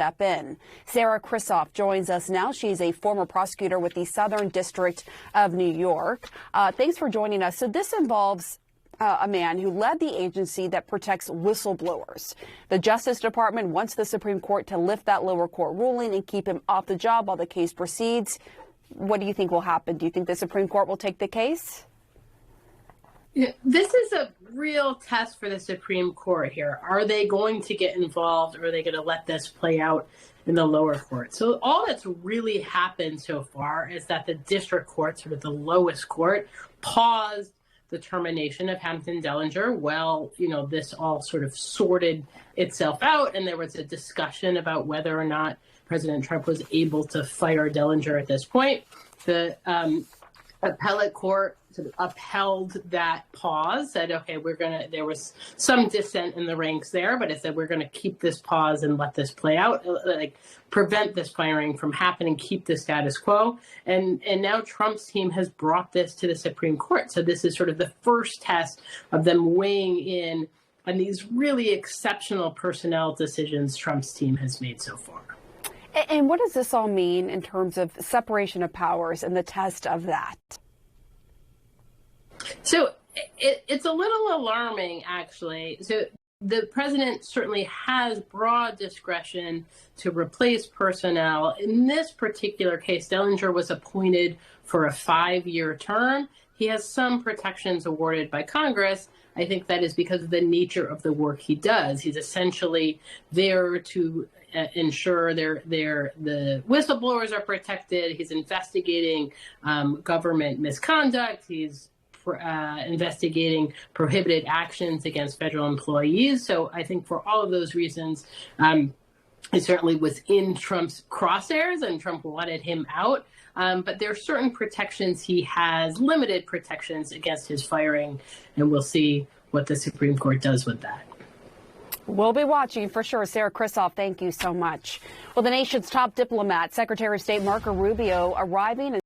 step in. Sarah Krisoff joins us now. She's a former prosecutor with the Southern District of New York. Thanks for joining us. So this involves a man who led the agency that protects whistleblowers. The Justice Department wants the Supreme Court to lift that lower court ruling and keep him off the job while the case proceeds. What do you think will happen? Do you think the Supreme Court will take the case? Yeah, this is a real test for the Supreme Court here. Are they going to get involved, or are they going to let this play out in the lower court? So all that's really happened so far is that the district court, sort of the lowest court, paused the termination of Hampton Dellinger. Well, this all sort of sorted itself out, and there was a discussion about whether or not President Trump was able to fire Dellinger at this point. The appellate court sort of upheld that pause, said, okay, there was some dissent in the ranks there, but it said we're going to keep this pause and let this play out, like prevent this firing from happening, keep the status quo. And now Trump's team has brought this to the Supreme Court. So this is sort of the first test of them weighing in on these really exceptional personnel decisions Trump's team has made so far. And what does this all mean in terms of separation of powers and the test of that? So it's a little alarming, actually. So the president certainly has broad discretion to replace personnel. In this particular case, Dellinger was appointed for a 5-year term. He has some protections awarded by Congress. I think that is because of the nature of the work he does. He's essentially there to ensure the whistleblowers are protected. He's investigating government misconduct. He's investigating prohibited actions against federal employees. So I think for all of those reasons, he certainly was in Trump's crosshairs, and Trump wanted him out. But there are certain protections he has, limited protections against his firing, and we'll see what the Supreme Court does with that. We'll be watching for sure. Sarah Krisoff, thank you so much. Well, the nation's top diplomat, Secretary of State Marco Rubio, arriving